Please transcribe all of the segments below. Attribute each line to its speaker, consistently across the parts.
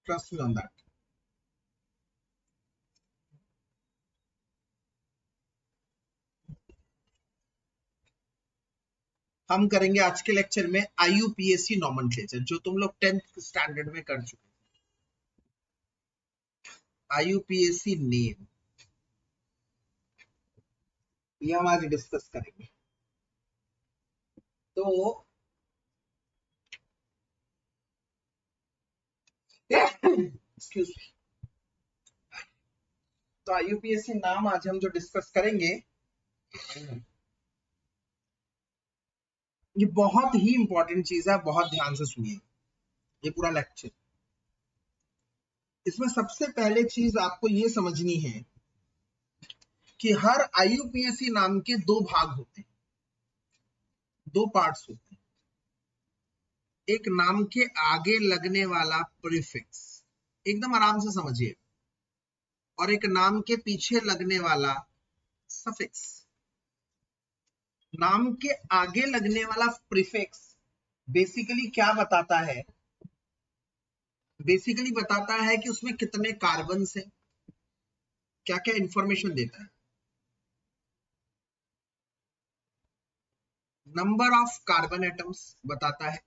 Speaker 1: Trust me on that. हम करेंगे आज के लेक्चर में IUPAC नॉमेनक्लेचर, जो तुम लोग 10th स्टैंडर्ड में कर चुके। IUPAC नेम ये हम आज डिस्कस करेंगे। तो एक्सक्यूज मी, तो IUPAC नाम आज हम जो डिस्कस करेंगे ये बहुत ही इंपॉर्टेंट चीज है, बहुत ध्यान से सुनिए ये पूरा लेक्चर। इसमें सबसे पहले चीज आपको ये समझनी है कि हर IUPAC नाम के दो भाग होते हैं, दो पार्ट्स होते हैं। एक नाम के आगे लगने वाला प्रीफिक्स, एकदम आराम से समझिए, और एक नाम के पीछे लगने वाला सफिक्स। नाम के आगे लगने वाला प्रीफिक्स बेसिकली क्या बताता है? बेसिकली बताता है कि उसमें कितने कार्बन हैं, क्या क्या इंफॉर्मेशन देता है। नंबर ऑफ कार्बन एटम्स बताता है।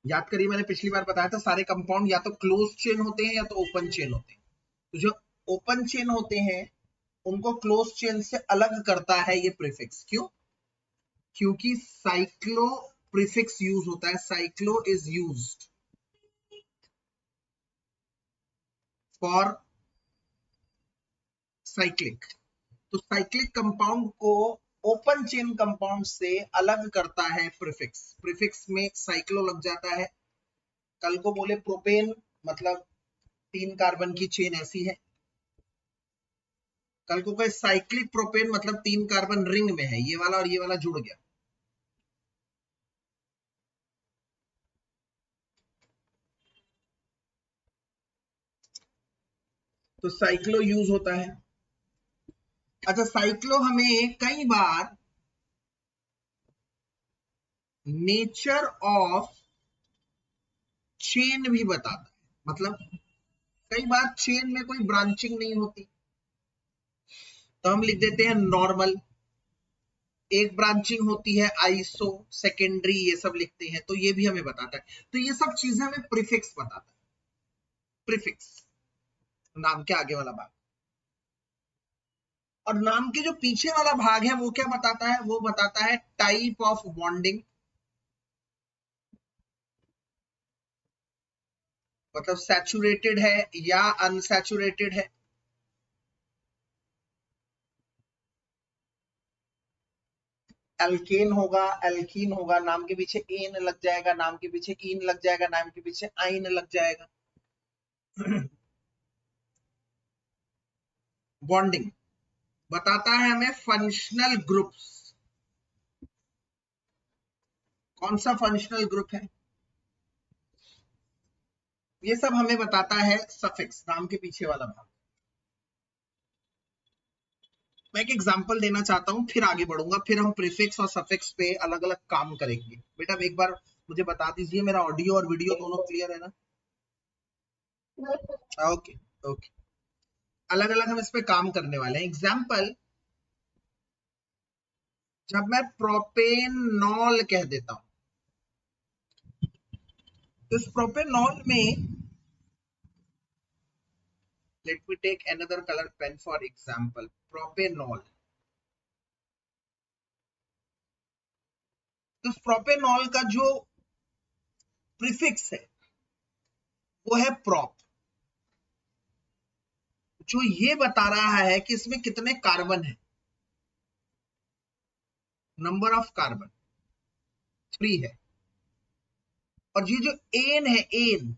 Speaker 1: याद करिए, मैंने पिछली बार बताया था सारे कंपाउंड या तो क्लोज चेन होते हैं या तो ओपन चेन होते हैं। तो जो ओपन चेन होते हैं उनको क्लोज चेन से अलग करता है ये प्रीफिक्स। क्यों? क्योंकि साइक्लो प्रीफिक्स यूज होता है। Cyclo is used for cyclic. तो साइक्लिक कंपाउंड को ओपन चेन कंपाउंड से अलग करता है प्रीफिक्स। प्रीफिक्स में साइक्लो लग जाता है। कल को बोले प्रोपेन, मतलब 3 कार्बन की चेन ऐसी है। कल को कहे साइक्लिक प्रोपेन, मतलब 3 कार्बन रिंग में है, ये वाला और ये वाला जुड़ गया। तो साइक्लो यूज होता है। अच्छा, साइक्लो हमें कई बार नेचर ऑफ चेन भी बताता है। मतलब कई बार चेन में कोई ब्रांचिंग नहीं होती, तो हम लिख देते हैं नॉर्मल। एक ब्रांचिंग होती है आइसो, सेकेंडरी, ये सब लिखते हैं, तो ये भी हमें बताता है। तो ये सब चीजें हमें प्रीफिक्स बताता है। प्रीफिक्स नाम के आगे वाला भाग। और नाम के जो पीछे वाला भाग है वो क्या बताता है? वो बताता है टाइप ऑफ बॉन्डिंग, मतलब सैचुरेटेड है या अनसैचुरेटेड है। एल्केन होगा, एल्कीन होगा, नाम के पीछे एन लग जाएगा, नाम के पीछे इन लग जाएगा, नाम के पीछे आइन लग जाएगा। बॉन्डिंग बताता है हमें फंक्शनल ग्रुप्स। कौन सा फंक्शनल ग्रुप है ये सब हमें बताता है सफिक्स, नाम के पीछे वाला भाग। मैं एक एग्जांपल देना चाहता हूं, फिर आगे बढ़ूंगा, फिर हम प्रीफिक्स और सफिक्स पे अलग अलग काम करेंगे। बेटा एक बार मुझे बता दीजिए, मेरा ऑडियो और वीडियो दोनों क्लियर है ना? Okay okay. अलग अलग हम इस पे काम करने वाले हैं। एग्जाम्पल, जब मैं प्रोपेनॉल कह देता हूं, तो इस प्रोपेनॉल में, let me take another colour pen for example, propanol. तो इस प्रोपेनॉल का जो प्रीफिक्स है वो है प्रोप, जो ये बता रहा है कि इसमें कितने कार्बन है। नंबर ऑफ कार्बन 3 है। और ये जो एन है, एन,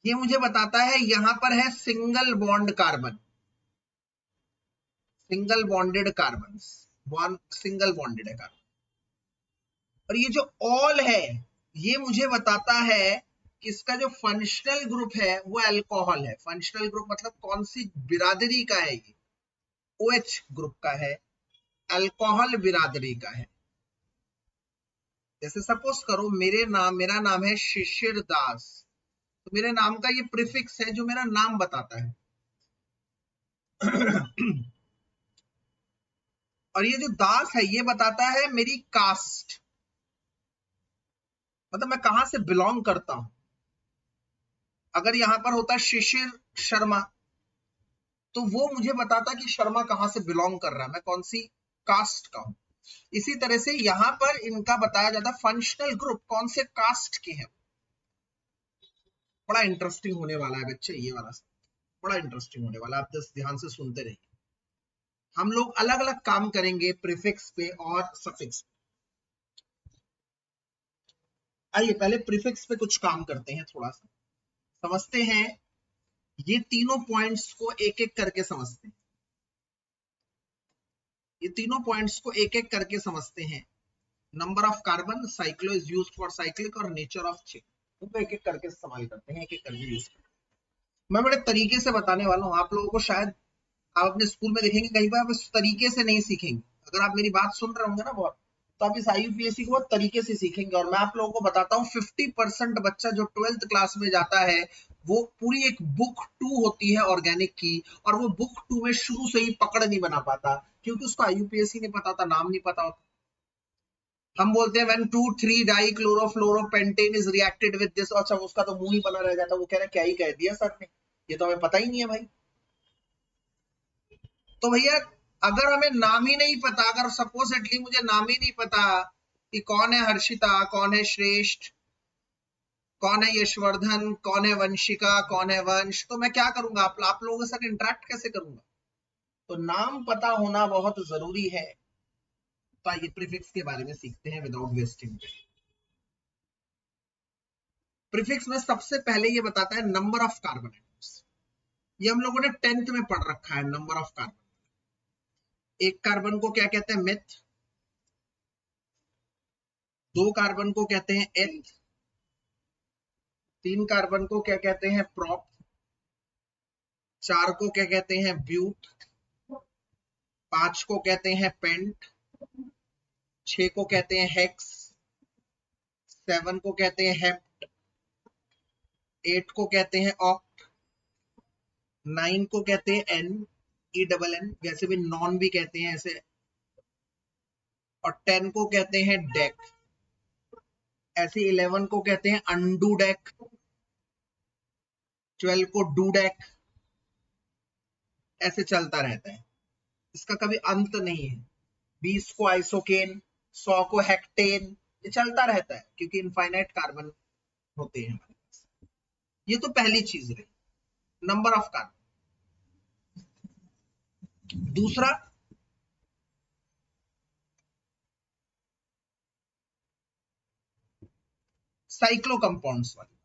Speaker 1: ये मुझे बताता है यहां पर है single bond carbon, single bonded carbon, single bonded है कार्बन। और ये जो ऑल है ये मुझे बताता है कि इसका जो फंक्शनल ग्रुप है वो अल्कोहल है। फंक्शनल ग्रुप मतलब कौन सी बिरादरी का है? ये OH ग्रुप का है, अल्कोहल बिरादरी का है। जैसे सपोज करो मेरा नाम है शिशिर दास, तो मेरे नाम का ये प्रीफिक्स है जो मेरा नाम बताता है। और ये जो दास है ये बताता है मेरी कास्ट, मतलब मैं कहां से बिलोंग करता हूं। अगर यहां पर होता शिशिर शर्मा तो वो मुझे बताता कि शर्मा कहां से बिलोंग कर रहा है, मैं कौन सी कास्ट का हूं। इसी तरह से यहां पर इनका बताया जाता है फंक्शनल ग्रुप कौन से कास्ट के हैं। बड़ा इंटरेस्टिंग होने वाला है बच्चे, ये वाला बड़ा इंटरेस्टिंग होने वाला है, आप जस्ट ध्यान से सुनते रहिए। हम लोग अलग अलग काम करेंगे प्रीफिक्स पे और सफिक्स पे। आइए पहले प्रीफिक्स पे कुछ काम करते हैं, थोड़ा सा समझते हैं। ये तीनों पॉइंट्स को एक एक करके समझते हैं, ये तीनों पॉइंट्स को एक एक करके समझते हैं। Number of carbon, cyclo is used for cyclic, और नेचर ऑफ चेन, उनको एक एक करके इस्तेमाल करते हैं, एक एक करके यूज करते हैं। मैं बड़े तरीके से बताने वाला हूं, आप लोगों को शायद आप अपने स्कूल में देखेंगे कहीं पर आप इस तरीके से नहीं सीखेंगे। अगर आप मेरी बात सुन रहे होंगे ना बहुत, तो आप इस IUPAC को बहुत तरीके से सीखेंगे। और मैं आप लोगों को बताता हूँ 50% बच्चा जो 12th क्लास में जाता है वो पूरी एक बुक 2 होती है ऑर्गेनिक की, और वो बुक 2 में शुरू से ही पकड़ नहीं बना पाता क्योंकि उसको IUPAC नहीं पता होता, नाम नहीं पता होता। हम बोलते हैं when 2,3 dichlorofluoropentane is reacted with this, अच्छा उसका तो मुंह ही बना रह जाता, वो कह रहा क्या ही कह दिया सर ने, ये तो हमें पता ही नहीं है भाई। तो भैया अगर हमें नाम ही नहीं पता, अगर सपोजिटली मुझे नाम ही नहीं पता कि कौन है हर्षिता, कौन है श्रेष्ठ, कौन है यशवर्धन, कौन है वंशिका, कौन है वंश, तो मैं क्या करूंगा, आप लोगों के साथ इंटरेक्ट कैसे करूंगा। तो नाम पता होना बहुत जरूरी है। तो आइए प्रीफिक्स के बारे में सीखते हैं विदाउट वेस्टिंग टाइम। प्रीफिक्स में सबसे पहले ये बताता है नंबर ऑफ कार्बन एटम्स। ये हम लोगों ने 10th में पढ़ रखा है, नंबर ऑफ कार्बन। एक कार्बन को क्या कहते हैं, मिथ। दो कार्बन को कहते हैं एथ। तीन कार्बन को क्या कहते हैं, प्रॉप। चार को क्या कहते हैं, ब्यूट। पांच को कहते हैं पेंट। 6 को कहते हैं हेक्स। 7 को कहते हैं हेप्ट। 8 को कहते हैं ऑक्ट। 9 को कहते हैं NENN, वैसे भी नॉन भी कहते हैं ऐसे। और 10 को कहते हैं डेक, ऐसे 11 को कहते हैं अंडू डेक। 12 को डू डेक, ऐसे चलता रहता है, इसका कभी अंत नहीं है। 20 को आइसोकेन, 100 को हेक्टेन, ये चलता रहता है क्योंकि इनफाइनाइट कार्बन होते हैं हमारे पास। ये तो पहली चीज रही, नंबर ऑफ कार्बन। दूसरा, साइक्लो कंपाउंड्स वाली।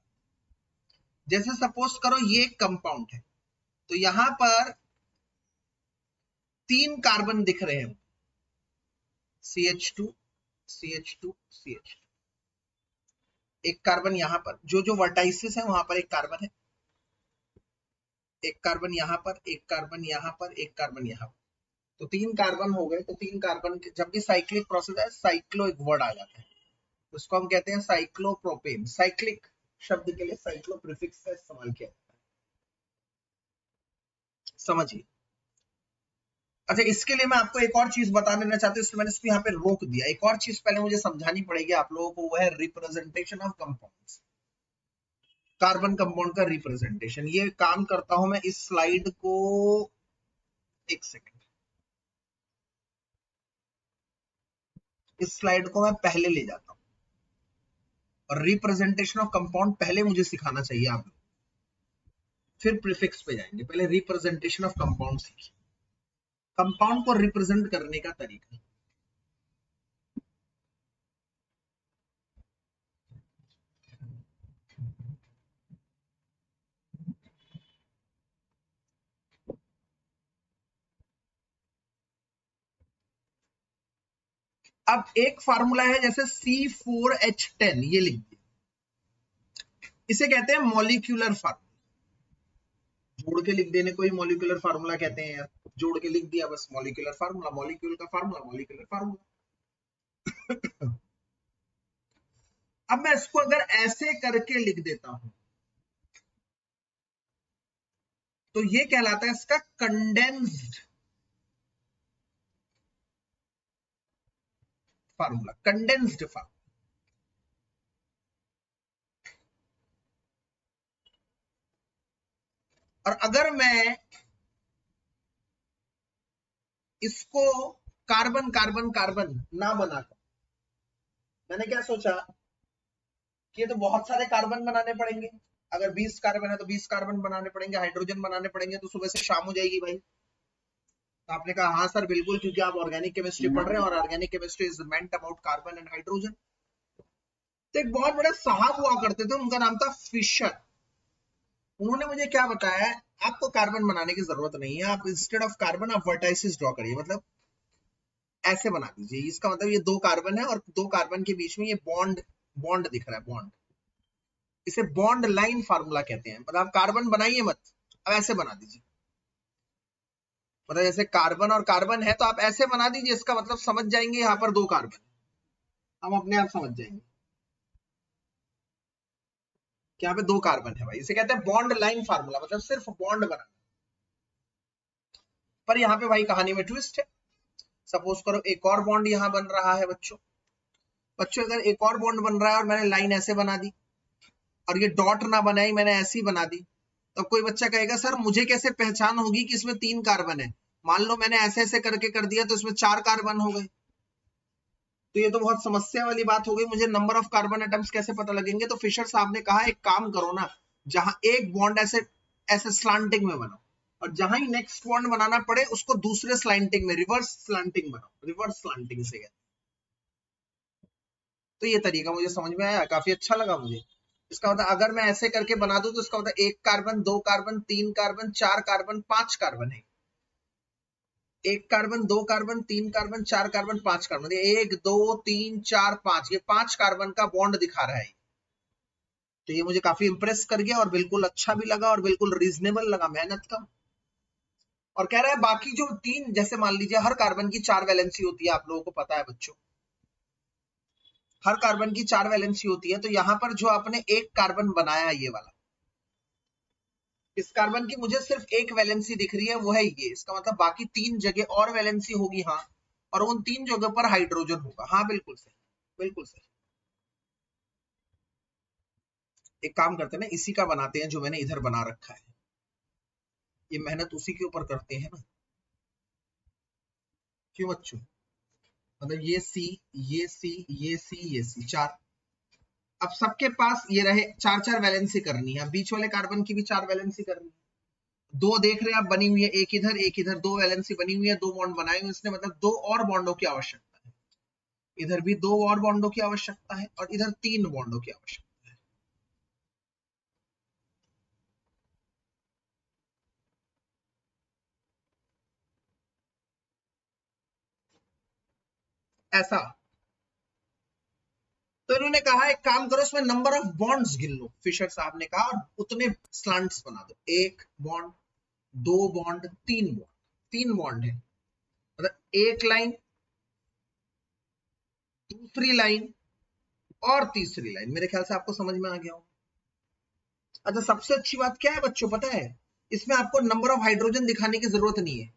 Speaker 1: जैसे सपोज करो ये एक कंपाउंड है, तो यहां पर 3 कार्बन दिख रहे हैं, CH2 CH2 CH2। एक कार्बन यहां पर, जो जो वर्टाइसिस है वहां पर एक कार्बन है, एक कार्बन यहां पर, एक कार्बन यहां पर, एक कार्बन यहां पर, तो 3 कार्बन हो गए। तो 3 कार्बन जब भी साइक्लिक प्रोसेस है, साइक्लो एक वर्ड आ जाता है, उसको हम कहते हैं साइक्लोप्रोपेन। साइक्लिक शब्द के लिए साइक्लो प्रीफिक्स का इस्तेमाल किया जाता है, समझिए। अच्छा, इसके लिए मैं आपको एक और चीज बता देना चाहता हूँ, इसलिए मैंने इसको यहाँ पे रोक दिया। एक और चीज पहले मुझे समझानी पड़ेगी आप लोगों को, वो है representation of compounds, carbon compound का रिप्रेजेंटेशन। ये काम करता हूं मैं, इस स्लाइड को एक सेकंड, इस स्लाइड को मैं पहले ले जाता हूं, और रिप्रेजेंटेशन ऑफ कंपाउंड पहले मुझे सिखाना चाहिए आप लोग, फिर प्रीफिक्स पे जाएंगे। पहले रिप्रेजेंटेशन ऑफ कंपाउंड सीखिए, कंपाउंड को रिप्रेजेंट करने का तरीका। अब एक फार्मूला है जैसे C4H10, ये लिख दिया, इसे कहते हैं मॉलिक्यूलर फार्मूला। जोड़ के लिख देने को ही मॉलिक्यूलर फार्मूला कहते हैं यार, जोड़ के लिख दिया बस, मॉलिक्यूलर फार्मूला, मॉलिक्यूल का फार्मूला, मॉलिक्यूलर फार्मूला। अब मैं इसको अगर ऐसे करके लिख देता हूं तो ये कहलाता है इसका कंडेंस्ड फार्मूला, कंडेंस्ड फार्मूला। और अगर मैं इसको कार्बन कार्बन कार्बन ना बनाकर, मैंने क्या सोचा कि ये तो बहुत सारे कार्बन बनाने पड़ेंगे, अगर 20 कार्बन है तो 20 कार्बन बनाने पड़ेंगे, हाइड्रोजन बनाने पड़ेंगे, तो सुबह से शाम हो जाएगी भाई। तो आपने कहा हाँ सर बिल्कुल, क्योंकि आप ऑर्गेनिक केमिस्ट्री पढ़ रहे हैं और organic chemistry is meant about carbon and hydrogen. तो एक बहुत बड़े साहब हुआ करते थे, उनका नाम था फिशर। उन्होंने मुझे क्या बताया, आपको कार्बन बनाने की जरूरत नहीं है, आप इंस्टेड ऑफ कार्बन आप वर्टाइसिस ड्रॉ करिए, मतलब ऐसे बना दीजिए। इसका मतलब ये 2 कार्बन है और 2 कार्बन के बीच में ये बॉन्ड बॉन्ड दिख रहा है, बॉन्ड, इसे बॉन्ड लाइन फार्मूला कहते हैं। मतलब आप कार्बन बनाइए मत, अब ऐसे बना दीजिए। मतलब जैसे कार्बन और कार्बन है तो आप ऐसे बना दीजिए, इसका मतलब समझ जाएंगे यहाँ पर 2 कार्बन, हम अपने आप समझ जाएंगे कि यहाँ पे 2 कार्बन है भाई। इसे कहते हैं बॉन्ड लाइन फार्मूला, मतलब सिर्फ बॉन्ड बनाना। पर यहाँ पे भाई कहानी में ट्विस्ट है। सपोज करो एक और बॉन्ड यहाँ बन रहा है बच्चों, अगर एक और बॉन्ड बन रहा है और मैंने लाइन ऐसे बना दी और ये डॉट ना बनाई, मैंने ऐसी बना दी, तो कोई बच्चा कहेगा सर मुझे कैसे पहचान होगी कि इसमें 3 कार्बन है। मान लो मैंने ऐसे ऐसे करके कर दिया तो इसमें 4 कार्बन हो गए, तो ये तो बहुत समस्या वाली बात हो गई, मुझे नंबर ऑफ कार्बन एटम्स कैसे पता लगेंगे। तो फिशर साहब ने कहा एक काम करो ना, जहां एक बॉन्ड ऐसे ऐसे स्लांटिंग में बनाओ और जहां ही नेक्स्ट बॉन्ड बनाना पड़े उसको दूसरे स्लांटिंग में, रिवर्स स्लांटिंग बनाओ, रिवर्स स्लांटिंग से। तो ये तरीका मुझे समझ में आया, काफी अच्छा लगा मुझे। इसका मतलब अगर मैं ऐसे करके बना दूं तो इसका मतलब 1 carbon 2 carbon 3 carbon 4 carbon 5 carbon है। 1 carbon 2 carbon 3 carbon 4 carbon 5 carbon, 1 2 3 4 5, ये 5 कार्बन का बॉन्ड दिखा रहा है। तो ये मुझे काफी इंप्रेस कर गया और बिल्कुल अच्छा भी लगा और बिल्कुल रीजनेबल लगा, मेहनत कम। और कह रहा है बाकी जो 3, जैसे मान लीजिए हर कार्बन की 4 वैलेंसी होती है, आप लोगों को पता है बच्चों, हर कार्बन की 4 वैलेंसी होती है। तो यहां पर जो आपने एक कार्बन बनाया ये वाला, इस कार्बन की मुझे सिर्फ एक वैलेंसी दिख रही है, वो है ये। इसका मतलब बाकी 3 जगह और वैलेंसी होगी, हाँ, और उन 3 जगह पर हाइड्रोजन होगा। हाँ बिल्कुल सही, बिल्कुल सही। एक काम करते हैं ना, इसी का बनाते हैं जो मैंने इधर बना रखा है, ये मेहनत उसी के ऊपर करते हैं ना, क्यों बच्चों। मतलब ये सी, ये सी, ये सी, ये सी, 4। अब सबके पास ये रहे 4 वैलेंसी करनी है, बीच वाले कार्बन की भी 4 वैलेंसी करनी है। 2 देख रहे हैं आप बनी हुई है, एक इधर 2 वैलेंसी बनी हुई है, 2 बॉन्ड बनाए हुए इसने, मतलब 2 और बॉन्डों की आवश्यकता है। इधर भी 2 और बॉन्डों की आवश्यकता है और इधर 3 बॉन्डों की आवश्यकता है, ऐसा। तो इन्होंने कहा एक काम करो, इसमें नंबर ऑफ बॉन्ड्स गिन लो, फिशर साहब ने कहा, और उतने स्लैंट्स बना दो। 1 बॉन्ड, 2 बॉन्ड, 3 बॉन्ड, 3 बॉन्ड है, मतलब एक लाइन, दूसरी लाइन और तीसरी लाइन। मेरे ख्याल से आपको समझ में आ गया हो। अच्छा सबसे अच्छी बात क्या है बच्चों पता है, इसमें आपको नंबर ऑफ हाइड्रोजन दिखाने की जरूरत नहीं है।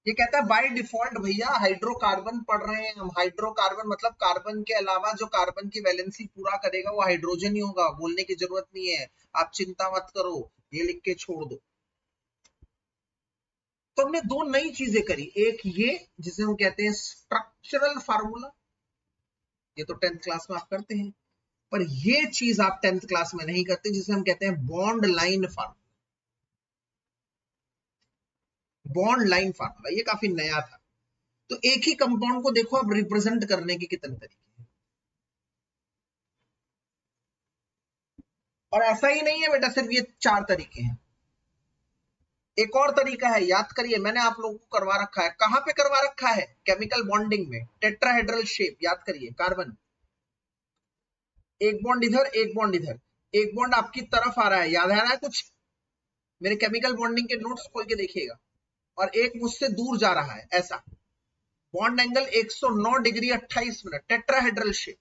Speaker 1: ये कहता है बाय डिफॉल्ट भैया हाइड्रोकार्बन पढ़ रहे हैं हम, हाइड्रोकार्बन मतलब कार्बन के अलावा जो कार्बन की वैलेंसी पूरा करेगा वो हाइड्रोजन ही होगा, बोलने की जरूरत नहीं है, आप चिंता मत करो, ये लिख के छोड़ दो। तो हमने 2 नई चीजें करी, एक ये जिसे हम कहते हैं स्ट्रक्चरल फार्मूला, ये तो 10th क्लास में आप करते हैं, पर ये चीज आप 10th क्लास में नहीं करते, जिसे हम कहते हैं bond line formula. Bond line formula ये काफी नया था। तो एक ही कंपाउंड को देखो अब रिप्रेजेंट करने के कितने तरीके हैं। और ऐसा ही नहीं है बेटा सिर्फ ये 4 तरीके हैं, एक और तरीका है, याद करिए, मैंने आप लोगों को करवा रखा है। कहां पे करवा रखा है, केमिकल बॉन्डिंग में, टेट्राहेड्रल शेप, याद करिए, कार्बन एक बॉन्ड इधर एक बॉन्ड इधर, एक बॉन्ड आपकी तरफ आ रहा है, याद आ रहा है कुछ, मेरे केमिकल बॉन्डिंग के नोट्स खोल के देखिएगा, और एक मुझसे दूर जा रहा है, ऐसा bond angle 109 degree 28 minute, tetrahedral shape.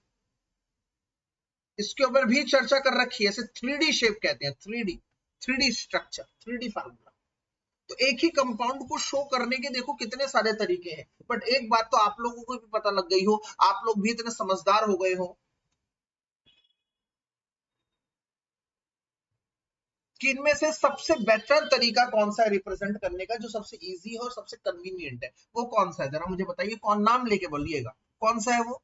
Speaker 1: इसके ऊपर भी चर्चा कर रखी है, इसे 3D शेप कहते हैं, 3D स्ट्रक्चर, 3D फार्मूला। तो एक ही कंपाउंड को शो करने के देखो कितने सारे तरीके हैं, बट एक बात तो आप लोगों को भी पता लग गई हो, आप लोग भी इतने समझदार हो गए हो कि इनमें से सबसे बेटर तरीका कौन सा है रिप्रेजेंट करने का, जो सबसे इजी है और सबसे कन्वीनियंट है, वो कौन सा है? जरा मुझे बताइए, कौन, नाम लेके बोलिएगा, कौन सा है वो?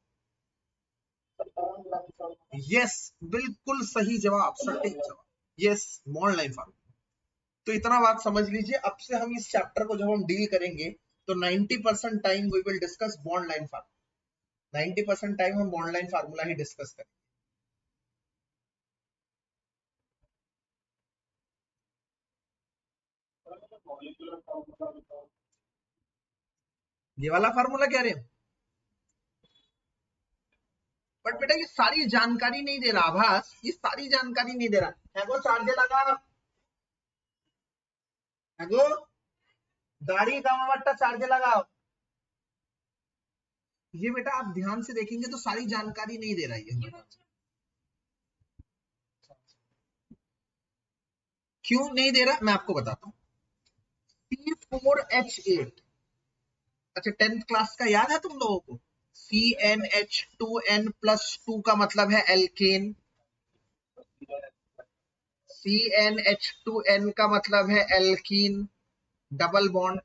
Speaker 1: यस, बिल्कुल सही जवाब, सटीक जवाब, यस, बॉन्ड लाइन फार्मूला। तो इतना बात समझ लीजिए, अब से हम इस चैप्टर को जब हम डील करेंगे तो 90% time we will discuss bond line formula, 90% time हम बॉन्ड लाइन फार्मूला ही डिस्कस करेंगे। ये वाला फार्मूला कह रहे हैं, बट बेटा ये सारी जानकारी नहीं दे रहा आभास, ये सारी जानकारी नहीं दे रहा है। वो चार्ज लगा है, गाड़ी का मट्टा चार्ज लगाओ। ये बेटा आप ध्यान से देखेंगे तो सारी जानकारी नहीं दे रही है। क्यों नहीं दे रहा मैं आपको बताता हूँ। C4H8, अच्छा 10th क्लास का याद है तुम लोगों को? CnH2n+2 का मतलब है एल्केन, CnH2n का मतलब है एल्कीन डबल बॉन्ड,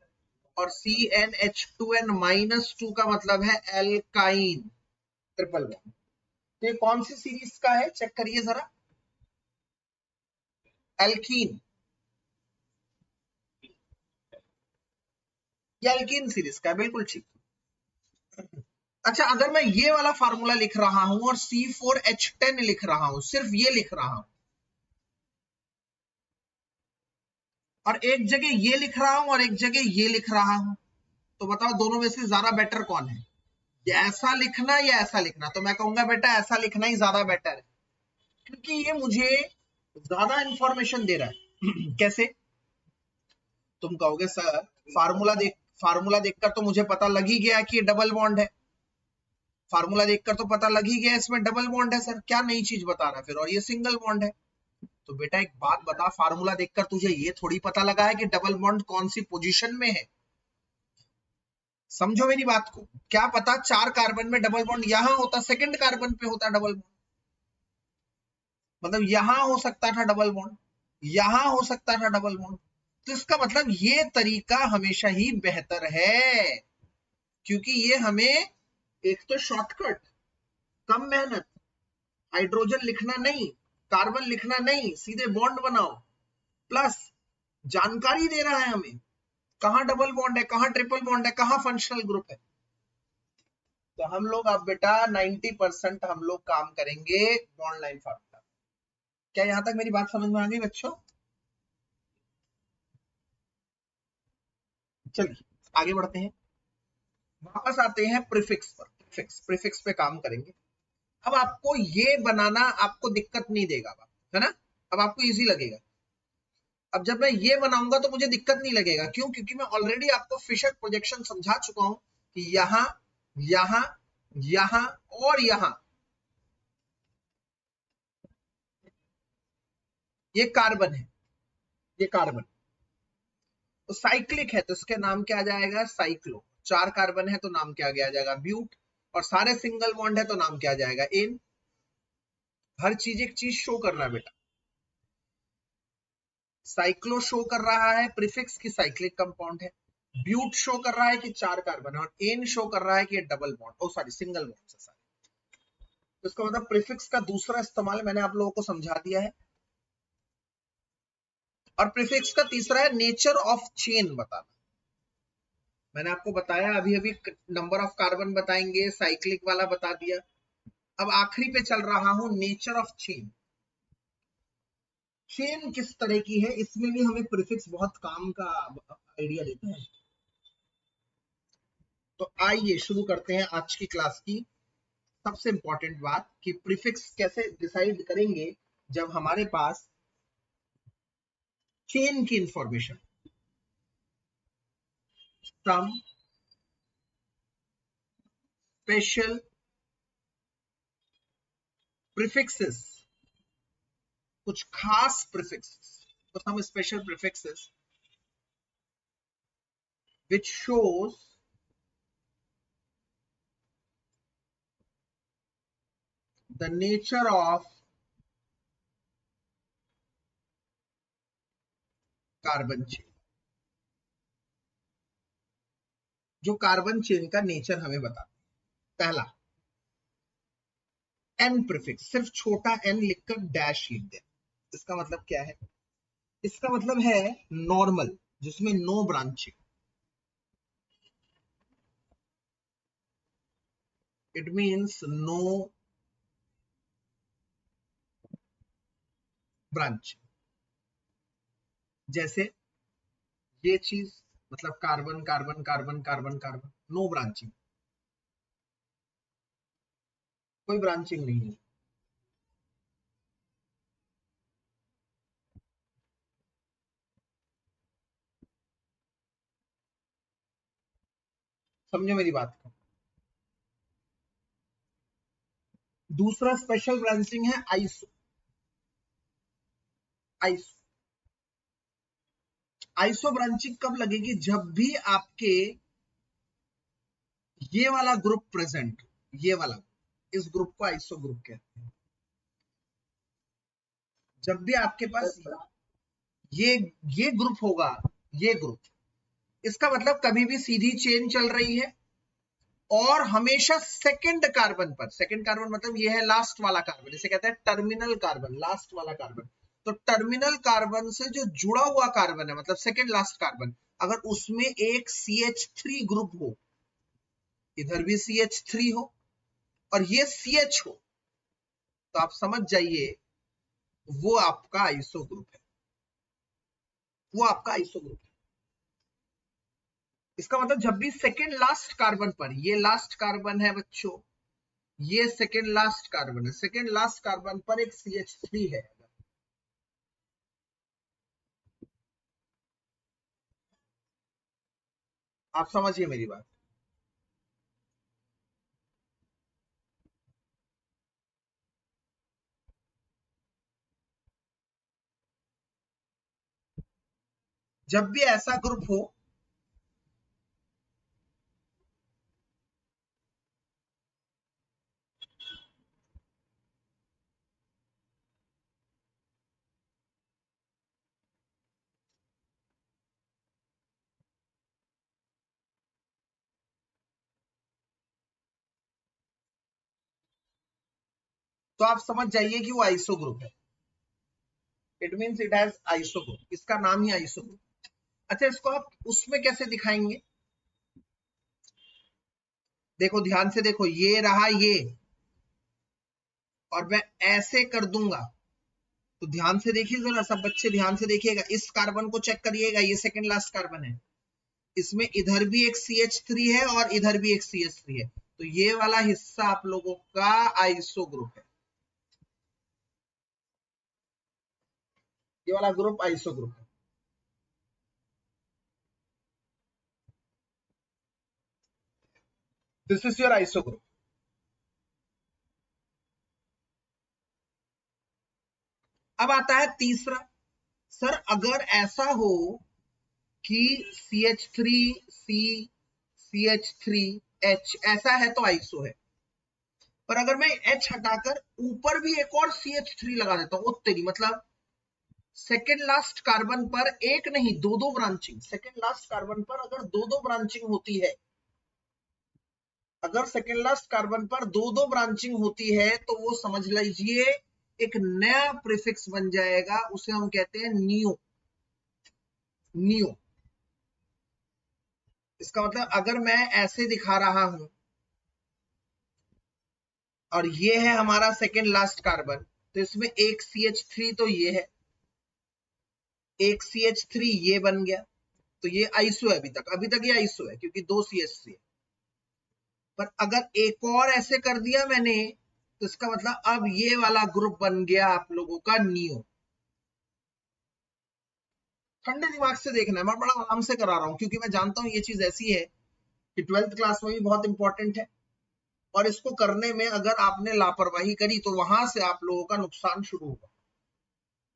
Speaker 1: और CnH2n-2 का मतलब है एल्काइन ट्रिपल बॉन्ड। तो ये कौन सी सीरीज का है, चेक करिए जरा। एल्कीन, ये एल्कीन सीरीज का है, बिल्कुल ठीक। अच्छा, अगर मैं ये वाला फार्मूला लिख रहा हूं और C4H10 लिख रहा हूं, सिर्फ ये लिख रहा हूं, और एक जगह ये लिख रहा हूं और एक जगह ये लिख रहा हूं, तो बताओ दोनों में से ज्यादा बेटर कौन है? ये ऐसा लिखना या ऐसा लिखना? तो मैं कहूंगा बेटा ऐसा लिखना ही ज्यादा बेटर है, क्योंकि ये मुझे ज्यादा इंफॉर्मेशन दे रहा है। कैसे? तुम कहोगे सर फार्मूला देखकर तो मुझे पता लग ही गया कि ये डबल बॉन्ड है, फार्मूला देखकर तो पता लग ही गया इसमें डबल बॉन्ड है सर, क्या नई चीज बता रहा है फिर, और ये सिंगल बॉन्ड है। तो बेटा एक बात बता, फार्मूला देखकर तुझे ये थोड़ी पता लगा है कि डबल बॉन्ड कौन सी पोजीशन में है। समझो मेरी बात को, क्या पता 4 कार्बन में डबल बॉन्ड यहां होता, सेकंड कार्बन पे होता डबल बॉन्ड, मतलब यहां हो सकता था डबल बॉन्ड, यहां हो सकता था डबल बॉन्ड। तो इसका मतलब ये तरीका हमेशा ही बेहतर है, क्योंकि ये हमें एक तो शॉर्टकट, कम मेहनत, हाइड्रोजन लिखना नहीं, कार्बन लिखना नहीं, सीधे बॉन्ड बनाओ, प्लस जानकारी दे रहा है हमें कहां डबल बॉन्ड है, कहां ट्रिपल बॉन्ड है, कहां फंक्शनल ग्रुप है। तो हम लोग अब बेटा 90% हम लोग काम करेंगे बॉन्ड लाइन फार्मूला। क्या यहां तक मेरी बात समझ में आ गई बच्चों? चलिए आगे बढ़ते हैं, वापस आते हैं प्रीफिक्स पर। प्रीफिक्स पे काम करेंगे। अब आपको ये बनाना आपको दिक्कत नहीं देगा, है ना? अब आपको इजी लगेगा। अब जब मैं ये बनाऊंगा तो मुझे दिक्कत नहीं लगेगा, क्यों? क्योंकि मैं ऑलरेडी आपको फिशर प्रोजेक्शन समझा चुका हूं कि यहां, यहां, यहां और यहां ये कार्बन है, ये कार्बन तो साइक्लिक है, तो इसके नाम क्या आ जाएगा? साइक्लो। 4 कार्बन है तो नाम क्या आ जाएगा? ब्यूट। और सारे सिंगल बॉन्ड है तो नाम क्या आ जाएगा? एन। हर चीज एक चीज शो करना है बेटा। साइक्लो शो कर रहा है प्रीफिक्स की साइक्लिक कंपाउंड है, ब्यूट शो कर रहा है कि 4 कार्बन है, और एन शो कर रहा है कि ये डबल बॉन्ड, ओ सॉरी सिंगल बॉन्ड है सारे। तो इसका मतलब प्रीफिक्स का दूसरा इस्तेमाल मैंने आप लोगों को समझा दिया है। और प्रीफिक्स का तीसरा है नेचर ऑफ चेन बताना। मैंने आपको बताया अभी अभी, नंबर ऑफ कार्बन बताएंगे, साइक्लिक वाला बता दिया। अब आखिरी पे चल रहा हूं, नेचर ऑफ चेन। चेन किस तरह की है, इसमें भी हमें प्रीफिक्स बहुत काम का आइडिया देता है। तो आइए शुरू करते हैं आज की क्लास की सबसे इंपॉर्टेंट बात कि प्रीफिक्स कैसे डिसाइड करेंगे जब हमारे पास चेन की इंफॉर्मेशन, सम स्पेशल प्रीफिक्सेस, कुछ खास प्रीफिक्सेस, तो some special prefixes which shows the nature of carbon chain, जो कार्बन चेन का नेचर हमें बताता है। पहला एन प्रीफिक्स, सिर्फ छोटा एन लिखकर डैश लिख दे। इसका मतलब क्या है? इसका मतलब है नॉर्मल, जिसमें no branching. It means no branching. जैसे ये चीज, मतलब carbon carbon carbon carbon carbon, no branching, कोई ब्रांचिंग नहीं है। समझो मेरी बात को। दूसरा स्पेशल ब्रांचिंग है आइसो। आइसो आइसो ब्रांचिंग कब लगेगी? जब भी आपके ये वाला ग्रुप प्रेजेंट, ये वाला, इस ग्रुप को आइसो ग्रुप कहते हैं। जब भी आपके पास ये ग्रुप होगा, ये ग्रुप, इसका मतलब कभी भी सीधी चेन चल रही है और हमेशा सेकंड कार्बन पर, सेकंड कार्बन मतलब ये है लास्ट वाला कार्बन, इसे कहते हैं टर्मिनल कार्बन, लास्ट वाला कार्बन। तो टर्मिनल कार्बन से जो जुड़ा हुआ कार्बन है, मतलब सेकंड लास्ट कार्बन, अगर उसमें एक CH3 ग्रुप हो, इधर भी CH3 हो और ये CH हो, तो आप समझ जाइए वो आपका आइसो ग्रुप है, वो आपका आइसो ग्रुप है। इसका मतलब जब भी सेकेंड लास्ट कार्बन पर, ये लास्ट कार्बन है बच्चों, ये सेकेंड लास्ट कार्बन है, सेकेंड लास्ट कार्बन पर एक CH3 है, आप समझिए मेरी बात। जब भी ऐसा ग्रुप हो, तो आप समझ जाइए कि वो आइसो ग्रुप है। It means it has iso group, इसका नाम ही आइसो ग्रुप। अच्छा, इसको आप उसमें कैसे दिखाएंगे? देखो ध्यान से देखो, ये रहा ये, और मैं ऐसे कर दूंगा, तो ध्यान से देखिए जरा, सब बच्चे ध्यान से देखिएगा, इस कार्बन को चेक करिएगा, ये सेकंड लास्ट कार्बन है, इसमें इधर भी एक CH3 है और इधर भी एक CH3 है, तो ये वाला हिस्सा आप लोगों का आइसो ग्रुप है, ये वाला ग्रुप आइसो ग्रुप है। This is your iso group. अब आता है तीसरा, सर अगर ऐसा हो कि CH3 C CH3H ऐसा है तो आइसो है, पर अगर मैं H हटाकर ऊपर भी एक और CH3 लगा देता हूं, तेरी मतलब सेकेंड लास्ट कार्बन पर एक नहीं दो दो ब्रांचिंग, सेकेंड लास्ट कार्बन पर अगर दो दो ब्रांचिंग होती है, अगर सेकेंड लास्ट कार्बन पर दो दो ब्रांचिंग होती है, तो वो समझ लीजिए एक नया प्रीफिक्स बन जाएगा, उसे हम कहते हैं नियो। नियो, इसका मतलब अगर मैं ऐसे दिखा रहा हूं और ये है हमारा सेकेंड लास्ट कार्बन, तो इसमें एक CH3 तो ये है, एक CH3 ये बन गया, तो ये आइसो है, अभी तक ये आइसो है क्योंकि दो CH3 है। पर अगर एक और ऐसे कर दिया मैंने, तो इसका मतलब अब ये वाला ग्रुप बन गया आप लोगों का नियो। ठंडे दिमाग से देखना है, मैं बड़ा आराम से करा रहा हूं क्योंकि मैं जानता हूं ये चीज ऐसी है कि 12th क्लास में भी बहुत इंपॉर्टेंट है। और इसको करने में अगर आपने लापरवाही करी तो वहां से आप लोगों का नुकसान शुरू होगा।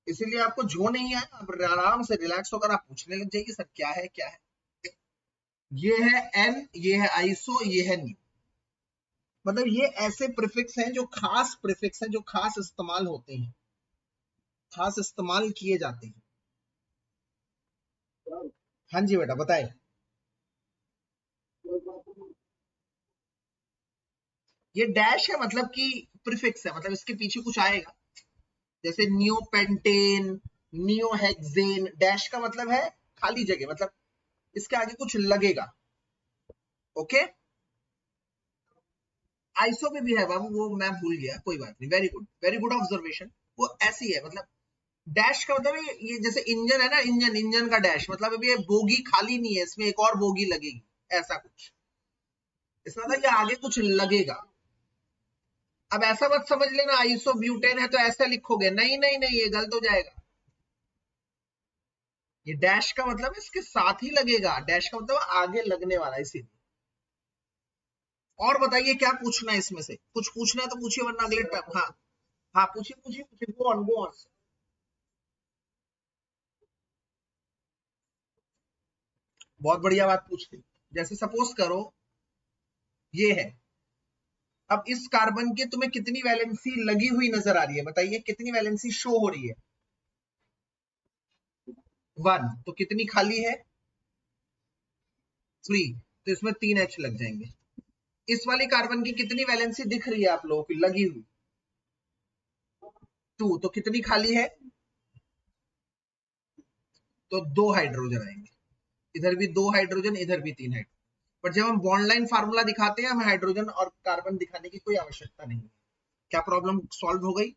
Speaker 1: इसीलिए आपको जो नहीं है आप आराम से रिलैक्स होकर आप पूछने लग जाइए, सर क्या है क्या है। ये है एन, ये है आइसो, ये है न्यू। मतलब ये ऐसे प्रीफिक्स हैं जो खास प्रीफिक्स हैं, जो खास इस्तेमाल होते हैं, खास इस्तेमाल किए जाते हैं। हाँ जी बेटा बताए। ये डैश है मतलब कि प्रीफिक्स है, मतलब इसके पीछे कुछ आएगा, जैसे नियोपेंटेन, नियोहेक्सेन। डैश का मतलब है खाली जगह, मतलब इसके आगे कुछ लगेगा। ओके, आइसो में भी है बाबू, वो मैं भूल गया, कोई बात नहीं। Very good observation. वो ऐसी है, मतलब डैश का मतलब ये जैसे इंजन है ना, इंजन का डैश मतलब अभी ये बोगी खाली नहीं है, इसमें एक और बोगी लगेगी, ऐसा कुछ। इसका मतलब ये आगे कुछ लगेगा। अब ऐसा मत समझ लेना आइसो ब्यूटेन है तो ऐसा लिखोगे, नहीं नहीं नहीं, ये गलत हो जाएगा। ये डैश का मतलब इसके साथ ही लगेगा, डैश का मतलब आगे लगने वाला, इसीलिए। और बताइए क्या पूछना है इसमें से, कुछ पूछना है तो पूछिए, वरना अगले टाइम। हाँ हाँ, पूछिए पूछिए पूछिए, गो ऑन गो ऑन। बहुत बढ़िया बात पूछ ली। जैसे सपोज करो ये है, अब इस कार्बन के तुम्हें कितनी वैलेंसी लगी हुई नजर आ रही है, बताइए कितनी वैलेंसी शो हो रही है। 1, तो कितनी खाली है 3, तो इसमें 3 H लग जाएंगे। इस वाली कार्बन की कितनी वैलेंसी दिख रही है आप लोगों की लगी हुई, 2, तो कितनी खाली है, तो 2 हाइड्रोजन आएंगे। इधर भी 2 हाइड्रोजन, इधर भी 3 हाइड्रोजन। पर जब हम बॉन्ड लाइन फार्मूला दिखाते हैं, हमें हाइड्रोजन और कार्बन दिखाने की कोई आवश्यकता नहीं है। क्या प्रॉब्लम सॉल्व हो गई।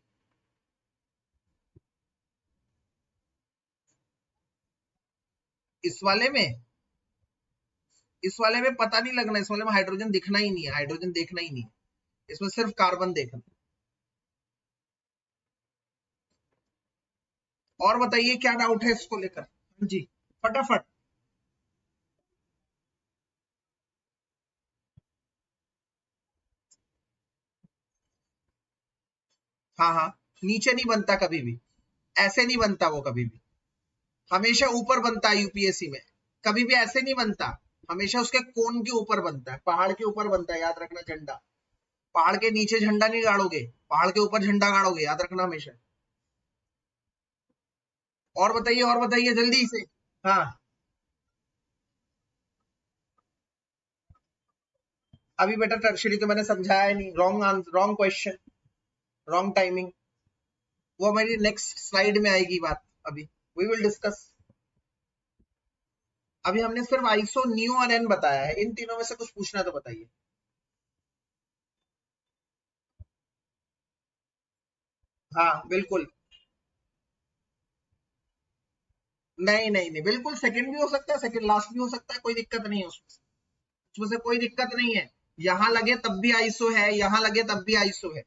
Speaker 1: इस वाले में, इस वाले में पता नहीं लगना, इस वाले में हाइड्रोजन दिखना ही नहीं है, हाइड्रोजन देखना ही नहीं है, इसमें सिर्फ कार्बन देखना। और बताइए क्या डाउट है इसको लेकर। हाँ जी, फटाफट। हाँ हाँ, नीचे नहीं बनता कभी भी, ऐसे नहीं बनता वो कभी भी, हमेशा ऊपर बनता है यूपीएससी में। कभी भी ऐसे नहीं बनता, हमेशा उसके कोन के ऊपर बनता है, पहाड़ के ऊपर बनता है, याद रखना। झंडा पहाड़ के नीचे झंडा नहीं गाड़ोगे, पहाड़ के ऊपर झंडा गाड़ोगे, याद रखना हमेशा। और बताइए जल्दी से। हाँ, अभी बेटा टर्शरी तो मैंने समझाया नहीं, wrong answer, wrong question, wrong timing. वो हमारी नेक्स्ट स्लाइड में आएगी बात, अभी वी विल डिस्कस। अभी हमने सिर्फ आइसो, नियो और एन बताया है, इन तीनों में से कुछ पूछना तो बताइए। हाँ बिल्कुल, नहीं नहीं नहीं, बिल्कुल सेकंड भी हो सकता है, सेकंड लास्ट भी हो सकता है, कोई दिक्कत नहीं है उसमें, उसमें से कोई दिक्कत नहीं है। यहां लगे तब भी आइसो है, यहां लगे तब भी आइसो है।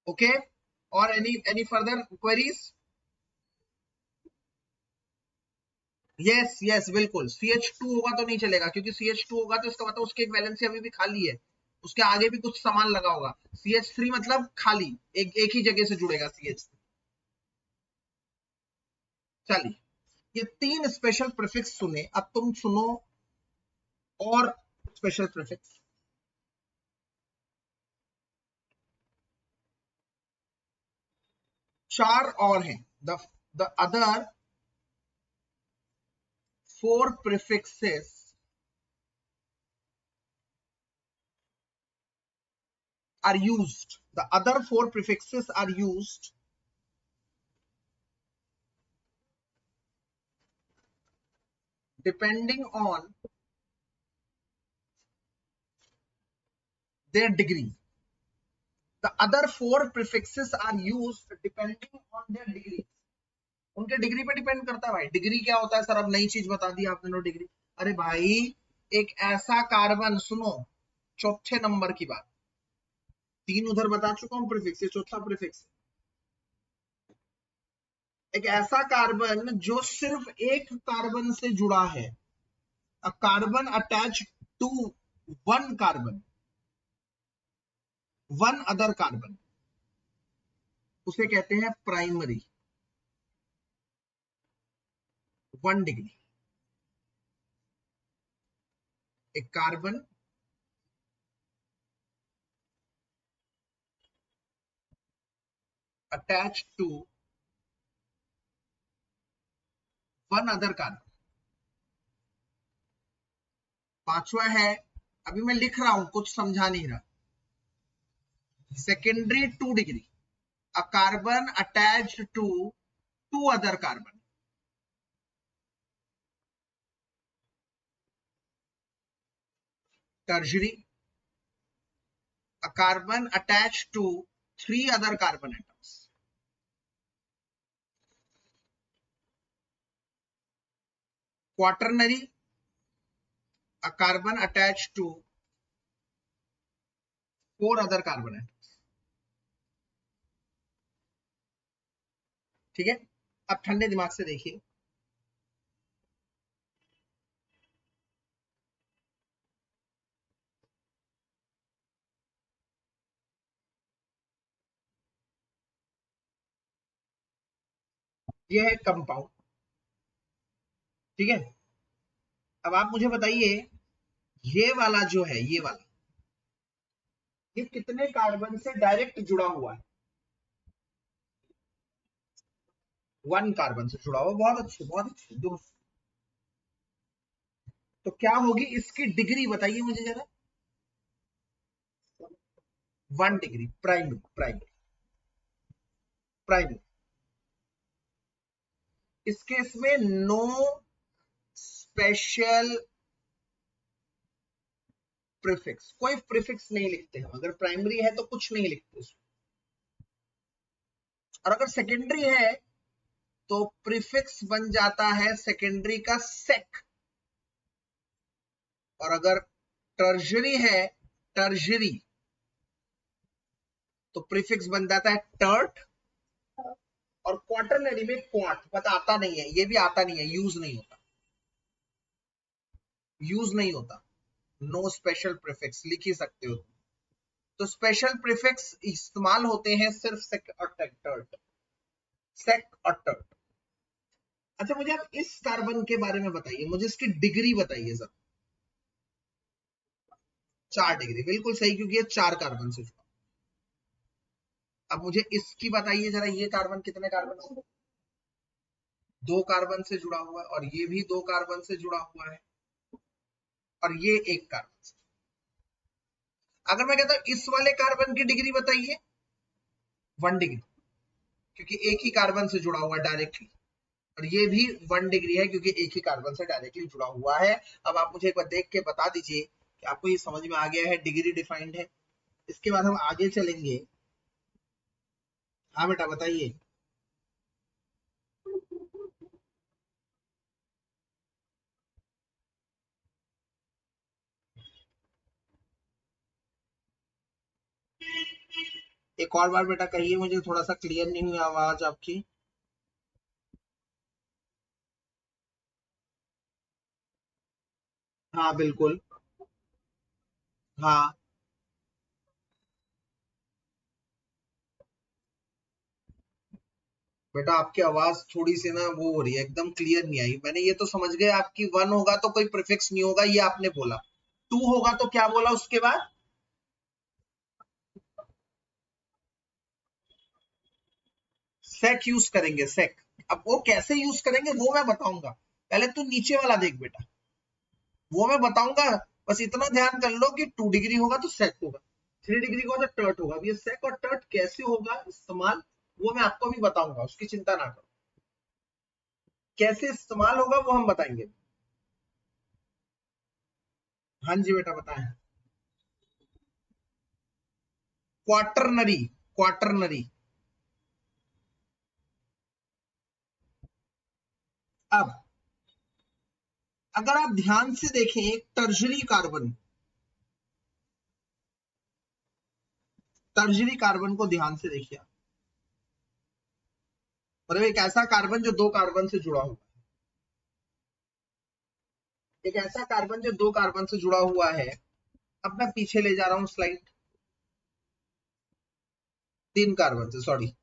Speaker 1: ओके, और any further queries. Yes yes बिल्कुल, CH2 होगा तो नहीं चलेगा, क्योंकि CH2 होगा तो इसका मतलब उसकी एक वैलेंसी अभी भी खाली है, उसके आगे भी कुछ सामान लगा होगा। CH3 मतलब खाली, एक ही जगह से जुड़ेगा CH3। चलिए, ये 3 स्पेशल प्रीफिक्स सुने, अब तुम सुनो और स्पेशल प्रीफिक्स। 4 और हैं। The other 4 prefixes are used. The other 4 prefixes are used depending on their degree. The other 4 prefixes are used depending on their degree. उनके डिग्री पे डिपेंड करता है भाई। डिग्री क्या होता है सर, अब नई चीज बता दी आपने, नो डिग्री। अरे भाई, एक ऐसा कार्बन, सुनो चौथे नंबर की बात, 3 उधर बता चुका हूं प्रीफिक्स, ये चौथा प्रीफिक्स। एक ऐसा कार्बन जो सिर्फ एक कार्बन से जुड़ा है, a carbon attached to one carbon, one other carbon, उसे कहते हैं प्राइमरी, 1 डिग्री। एक carbon attach to one other carbon. पांचवा है, अभी मैं लिख रहा हूं, कुछ समझा नहीं रहा, secondary 2 degree, a carbon attached to 2 other carbon. Tertiary, a carbon attached to 3 other carbon atoms. Quaternary, a carbon attached to 4 other carbon atoms। ठीक है, अब ठंडे दिमाग से देखिए, ये है कंपाउंड। ठीक है, अब आप मुझे बताइए, ये वाला जो है, ये वाला, ये कितने कार्बन से डायरेक्ट जुड़ा हुआ है? 1 कार्बन से जुड़ा हुआ। बहुत अच्छे, बहुत अच्छे दोस्त। तो क्या होगी इसकी डिग्री, बताइए मुझे जरा। 1 डिग्री, प्राइमरी, प्राइमरी, प्राइमरी। इस केस में नो स्पेशल प्रीफिक्स, कोई प्रीफिक्स नहीं लिखते हम। अगर प्राइमरी है तो कुछ नहीं लिखते उसमें, और अगर सेकेंडरी है तो प्रीफिक्स बन जाता है सेकेंडरी का सेक, और अगर टर्शरी है, टर्शरी, तो प्रीफिक्स बन जाता है टर्ट, और क्वाटरनरी में क्वाट, पता आता नहीं है, ये भी आता नहीं है, यूज नहीं होता, यूज नहीं होता। नो स्पेशल प्रीफिक्स लिख ही सकते हो। तो स्पेशल प्रीफिक्स इस्तेमाल होते हैं सिर्फ सेक और टर्ट, सेक और टर्ट। अच्छा, मुझे आप इस कार्बन के बारे में बताइए, मुझे इसकी डिग्री बताइए सर। 4 डिग्री, बिल्कुल सही, क्योंकि ये 4 कार्बन से जुड़ा। अब मुझे इसकी बताइए जरा, ये कार्बन कितने कार्बन से? 2 कार्बन से जुड़ा हुआ है, और ये भी 2 कार्बन से जुड़ा हुआ है, और ये 1 कार्बन से। अगर मैं कहता हूं इस वाले कार्बन की डिग्री बताइए, 1 डिग्री, क्योंकि एक ही कार्बन से जुड़ा हुआ है डायरेक्टली, और ये भी 1 डिग्री है क्योंकि एक ही कार्बन से डायरेक्टली जुड़ा हुआ है। अब आप मुझे एक बार देख के बता दीजिए कि आपको ये समझ में आ गया है, डिग्री डिफाइंड है। इसके बाद हम आगे चलेंगे। हाँ बेटा बताइए। एक और बार बेटा कहिए, मुझे थोड़ा सा क्लियर नहीं हुई आवाज आपकी। हाँ बिल्कुल। हाँ बेटा, आपकी आवाज थोड़ी सी ना वो हो रही है, एकदम क्लियर नहीं आई। मैंने ये तो समझ गए आपकी 1 होगा तो कोई प्रीफिक्स नहीं होगा, ये आपने बोला। 2 होगा तो क्या बोला उसके बाद? सेक यूज करेंगे, सेक। अब वो कैसे यूज करेंगे वो मैं बताऊंगा, पहले तू नीचे वाला देख बेटा, वो मैं बताऊंगा। बस इतना ध्यान कर लो कि 2 डिग्री होगा तो सेक होगा, 3 डिग्री का तो टर्ट होगा। अब ये सेक और टर्ट कैसे होगा इस्तेमाल, वो मैं आपको भी बताऊंगा, उसकी चिंता ना करो। कैसे इस्तेमाल होगा वो हम बताएंगे। हाँ जी बेटा बताएं। Quaternary, quaternary. अब अगर आप ध्यान से देखें, एक टर्शरी कार्बन, टर्शरी कार्बन को ध्यान से देखिए। मतलब एक ऐसा कार्बन जो 2 कार्बन से जुड़ा हुआ है, एक ऐसा कार्बन जो 2 कार्बन से जुड़ा हुआ है। अब मैं पीछे ले जा रहा हूं स्लाइड। 3 कार्बन से, सॉरी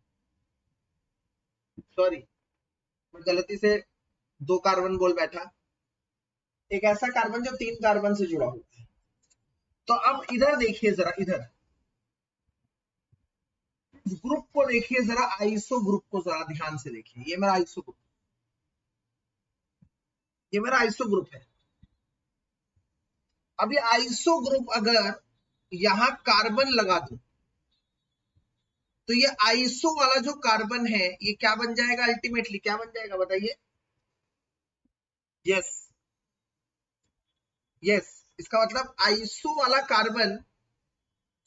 Speaker 1: मैं गलती से 2 कार्बन बोल बैठा। एक ऐसा कार्बन जो 3 कार्बन से जुड़ा हुआ है। तो अब इधर देखिए जरा, इधर ग्रुप को देखिए जरा, आइसो ग्रुप को जरा ध्यान से देखिए। ये मेरा आइसो ग्रुप, ये मेरा आइसो ग्रुप है। अब ये आइसो ग्रुप अगर यहां कार्बन लगा दूं तो ये आइसो वाला जो कार्बन है ये क्या बन जाएगा, अल्टीमेटली क्या बन जाएगा बताइए? यस यस, इसका मतलब आइसो वाला कार्बन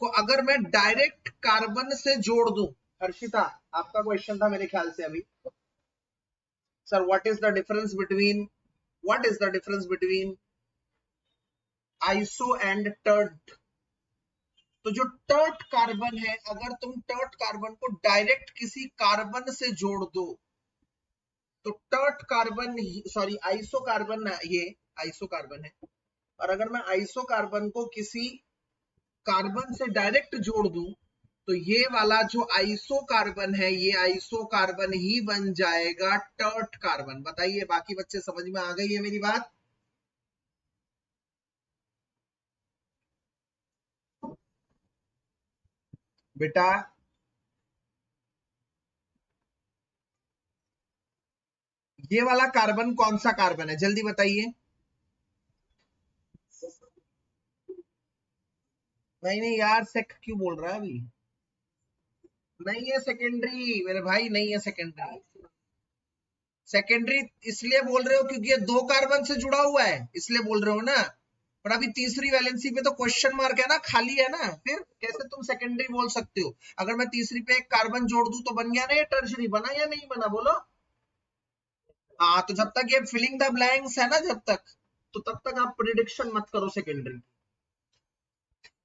Speaker 1: को अगर मैं डायरेक्ट कार्बन से जोड़ दूं, हर्षिता आपका क्वेश्चन था मेरे ख्याल से अभी, sir what is the difference between, what is the difference between iso and tert? तो जो टर्ट कार्बन है, अगर तुम टर्ट कार्बन को डायरेक्ट किसी कार्बन से जोड़ दो तो tert carbon, sorry iso carbon, ये आइसो कार्बन है, और अगर मैं आइसो कार्बन को किसी कार्बन से डायरेक्ट जोड़ दूं तो ये वाला जो आइसो कार्बन है ये आइसो कार्बन ही बन जाएगा टर्ट कार्बन। बताइए बाकी बच्चे समझ में आ गई है मेरी बात? बेटा ये वाला कार्बन कौन सा कार्बन है, जल्दी बताइए। नहीं नहीं यार, सेक क्यों बोल रहा है अभी? नहीं है सेकेंडरी मेरे भाई, नहीं है सेकेंडरी। सेकेंडरी इसलिए बोल रहे हो क्योंकि ये 2 कार्बन से जुड़ा हुआ है, इसलिए बोल रहे हो ना। पर अभी तीसरी वैलेंसी पे तो क्वेश्चन मार्क है ना, खाली है ना, फिर कैसे तुम सेकेंडरी बोल सकते हो? अगर मैं तीसरी पे एक कार्बन जोड़ दूं तो बन गया ना ये टर्शरी, बना या नहीं बना बोलो? हाँ, तो जब तक ये फिलिंग द ब्लैंक्स है ना, जब तक, तो तब तक आप प्रिडिक्शन मत करो सेकेंडरी।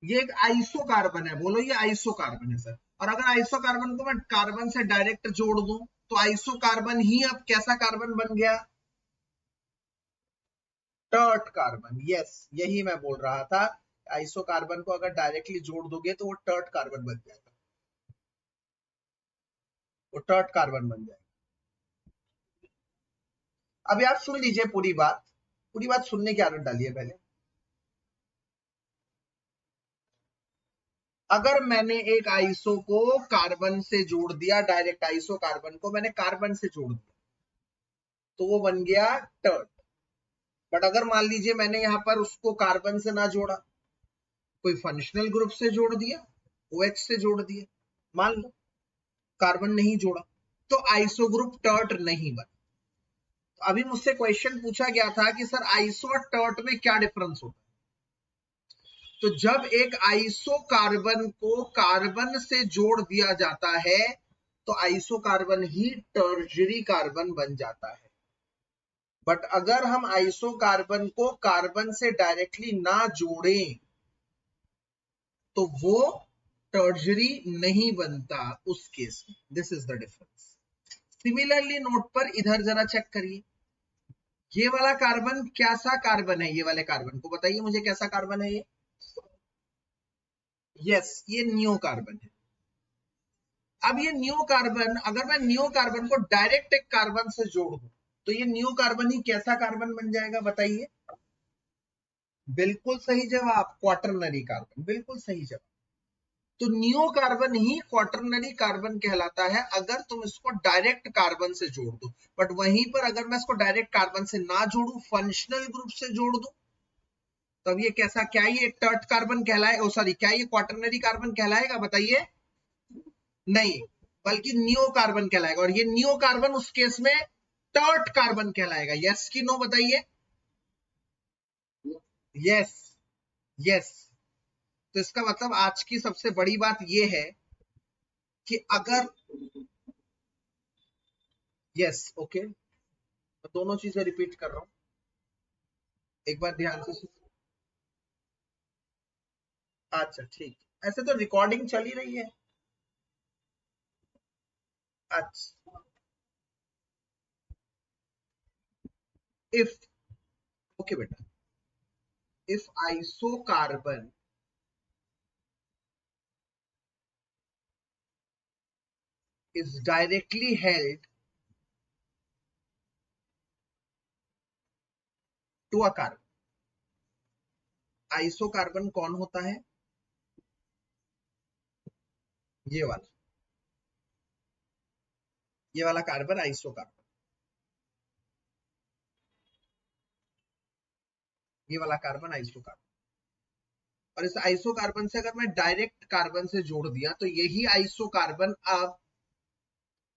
Speaker 1: ये एक आइसो कार्बन है, बोलो ये आइसो कार्बन है सर। और अगर आइसो कार्बन को मैं कार्बन से डायरेक्ट जोड़ दूं तो आइसो कार्बन ही अब कैसा कार्बन बन गया? Tert carbon. यस, यही मैं बोल रहा था, आइसो कार्बन को अगर डायरेक्टली जोड़ दोगे तो वो टर्ट कार्बन बन जाएगा, वो टर्ट कार्बन बन जाएगा। अभी आप सुन लीजिए पूरी बात, पूरी बात सुनने की आदत डालिए पहले। अगर मैंने एक आइसो को कार्बन से जोड़ दिया, डायरेक्ट आइसो कार्बन को मैंने कार्बन से जोड़ दिया तो वो बन गया टर्ट। बट अगर मान लीजिए मैंने यहां पर उसको कार्बन से ना जोड़ा, कोई फंक्शनल ग्रुप से जोड़ दिया, OH से जोड़ दिया, मान लो कार्बन नहीं जोड़ा, तो आइसो ग्रुप टर्ट नहीं बना। तो अभी मुझसे क्वेश्चन पूछा गया था कि सर आइसो और टर्ट में क्या डिफरेंस होता है? तो जब एक आइसो कार्बन को कार्बन से जोड़ दिया जाता है तो आइसो कार्बन ही टर्शरी कार्बन बन जाता है। बट अगर हम आइसो कार्बन को कार्बन से डायरेक्टली ना जोड़ें तो वो टर्शरी नहीं बनता उस केस में। This is the difference. Similarly note पर इधर जरा चेक करिए, ये वाला कार्बन कैसा कार्बन है? ये वाले कार्बन को बताइए मुझे कैसा कार्बन है ये? यस, ये नियो कार्बन है। अब ये नियो कार्बन, अगर मैं नियो कार्बन को डायरेक्ट एक कार्बन से जोड़ दूं तो ये नियो कार्बन ही कैसा कार्बन बन जाएगा बताइए? बिल्कुल सही जवाब, क्वाटरनरी कार्बन, बिल्कुल सही जवाब। तो नियो कार्बन ही क्वाटरनरी कार्बन कहलाता है अगर तुम इसको डायरेक्ट कार्बन से जोड़ दो। बट वहीं पर अगर मैं इसको डायरेक्ट कार्बन से ना जोड़ू, फंक्शनल ग्रुप से जोड़ दूं, तब ये कैसा, क्या ये टर्ट कार्बन कहलाए, ओ सॉरी, क्या ये क्वाटरनरी कार्बन कहलाएगा बताइए? नहीं, बल्कि नियो कार्बन कहलाएगा, और ये नियो कार्बन उस केस में टर्ट कार्बन कहलाएगा। यस की नो बताइए? Yes yes. तो इसका मतलब आज की सबसे बड़ी बात यह है कि अगर, यस ओके, मैं दोनों चीजें रिपीट कर रहा हूं, एक बार ध्यान से सुनो। अच्छा ठीक, ऐसे तो रिकॉर्डिंग चल ही रही है। अच्छा, इफ, ओके बेटा, if iso carbon is directly held to a carbon. आइसोकार्बन कौन होता है? ये वाला कार्बन आइसोकार्बन, ये वाला कार्बन आइसोकार्बन। और इस आइसोकार्बन से अगर मैं डायरेक्ट कार्बन से जोड़ दिया तो यही आइसोकार्बन अब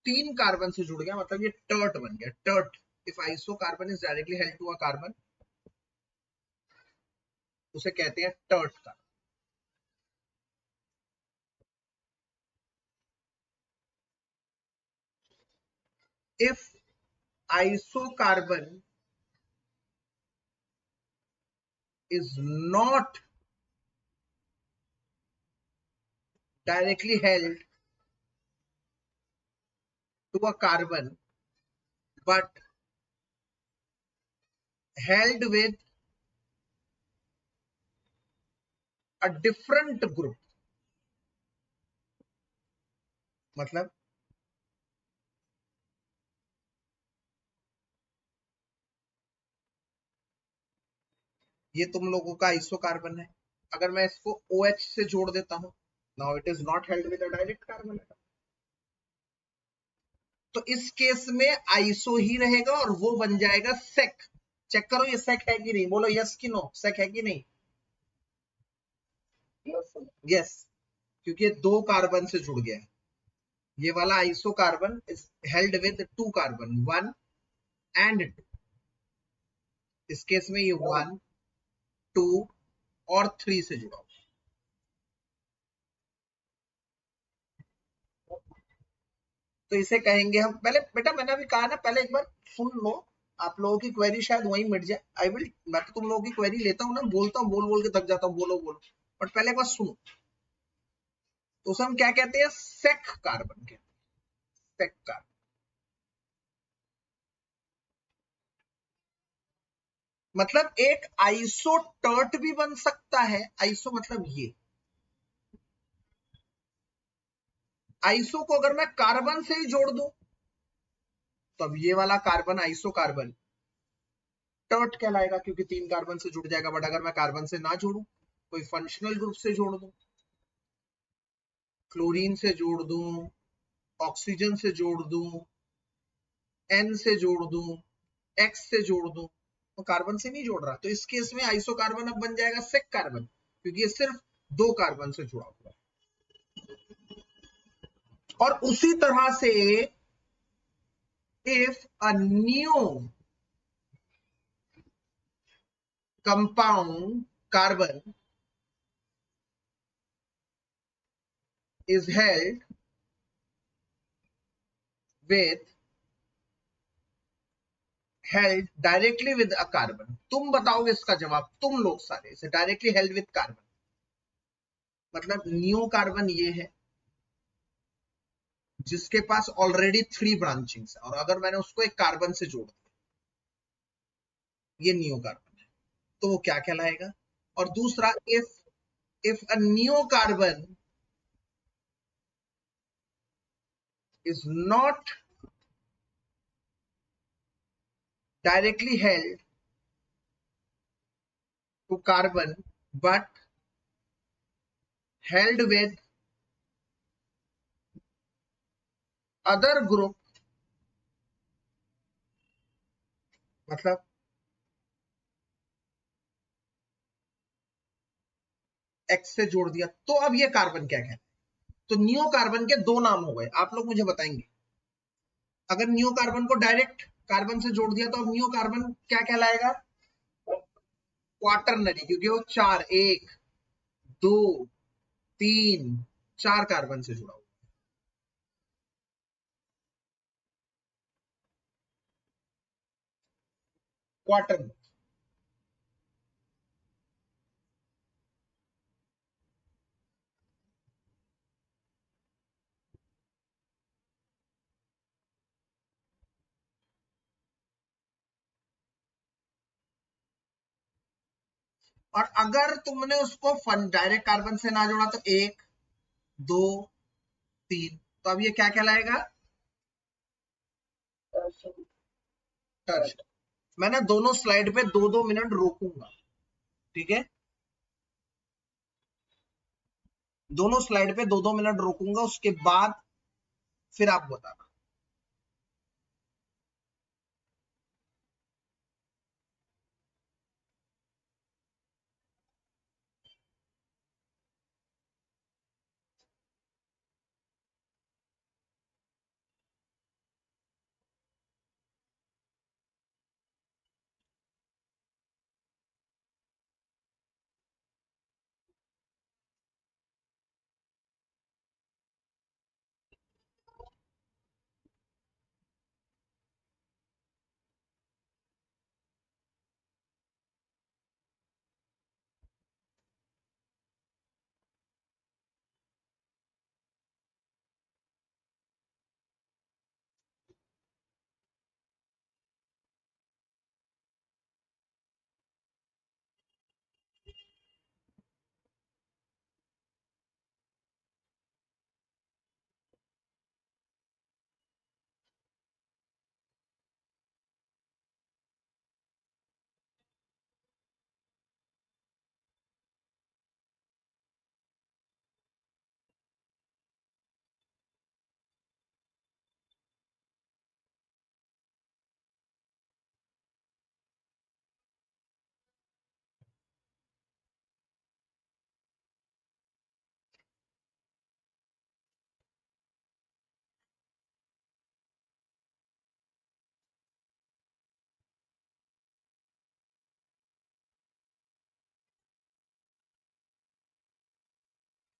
Speaker 1: 3 कार्बन से जुड़ गया, मतलब ये टर्ट बन गया। Tert, if isocarbon is directly held to a carbon, उसे कहते हैं tert carbon. if isocarbon is not directly held to a carbon but held with a different group, मतलब ये तुम लोगों का आइसोकार्बन है, अगर मैं इसको OH से जोड़ देता हूं, now it is not held with a direct carbon, तो इस केस में आइसो ही रहेगा और वो बन जाएगा सेक। चेक करो ये सेक है कि नहीं, बोलो यस कि नो, सेक है कि नहीं? यस, क्योंकि ये 2 कार्बन से जुड़ गया है। ये वाला isocarbon is held with 2 carbon, 1 and 2। इस केस में ये 1, 2 और 3 से जुड़ा हुआ। तो इसे कहेंगे हम, पहले बेटा मैंने अभी कहा ना, पहले एक बार सुन लो, आप लोगों की क्वेरी शायद वहीं मिट जाए। मैं तो तुम लोगों की क्वेरी लेता हूँ ना, बोलता हूँ, बोल बोल के थक जाता हूँ, बोलो बोलो, बट पहले एक बार सुनो। तो उसे हम क्या कहते हैं? सेक कार्बन कहते हैं, सेक कार्बन। मतलब एक आइसो टर्ट भी बन सकता है। आइसो मतलब ये, आइसो को अगर मैं कार्बन से ही जोड़ दूं तो अब ये वाला कार्बन आइसोकार्बन टर्ट कहलाएगा, क्योंकि 3 कार्बन से जुड़ जाएगा। बट अगर मैं कार्बन से ना जोड़ूं, कोई फंक्शनल ग्रुप से जोड़ दूं, क्लोरीन से जोड़ दूं, ऑक्सीजन से जोड़ दूं, N से जोड़ दूं, X से जोड़ दूं, तो कार्बन से नहीं जोड़ रहा, तो इस केस में आइसोकार्बन अब बन जाएगा सेक कार्बन, क्योंकि ये सिर्फ 2 कार्बन से जुड़ा हुआ है। और उसी तरह से if a new compound carbon is held directly with a carbon, तुम बताओगे इसका जवाब, तुम लोग सारे, इसे डायरेक्टली हेल्ड विद कार्बन, मतलब न्यू कार्बन ये है जिसके पास ऑलरेडी 3 ब्रांचिंग्स है, और अगर मैंने उसको एक कार्बन से जोड़ दिया, ये न्यू कार्बन है, तो वो क्या कहलाएगा? और दूसरा, if a new carbon is not directly held to carbon but held with other group, मतलब X से जोड़ दिया, तो अब ये कार्बन क्या कहलाएगा? तो न्यू कार्बन के 2 नाम हो गए, आप लोग मुझे बताएंगे। अगर न्यू कार्बन को डायरेक्ट कार्बन से जोड़ दिया तो अब न्यू कार्बन क्या कहलाएगा? क्वाटरनरी, क्योंकि वो 4, 1, 2, 3, 4 कार्बन से जुड़ा हुआ। क्वाटरनरी। और अगर तुमने उसको डायरेक्ट कार्बन से ना जोड़ा तो 1, 2, 3, तो अब ये क्या कहलाएगा? टर्श। मैं ना दोनों स्लाइड पे 2-2 मिनट रोकूंगा, ठीक है? दोनों स्लाइड पे 2-2 मिनट रोकूंगा, उसके बाद फिर आप बताना।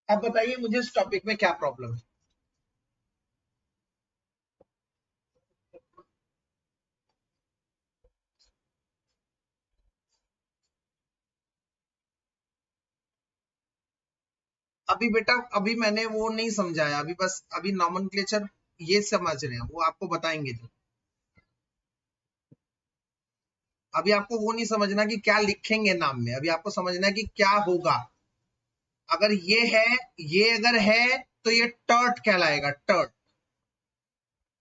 Speaker 1: अब बताइए मुझे इस टॉपिक में क्या प्रॉब्लम है? अभी बेटा, अभी मैंने वो नहीं समझाया, अभी बस अभी नॉमेनक्लेचर ये समझ रहे हैं, वो आपको बताएंगे जो। अभी आपको वो नहीं समझना कि क्या लिखेंगे नाम में, अभी आपको समझना है कि क्या होगा। अगर ये है, ये अगर है तो ये टर्ट कहलाएगा, टर्ट।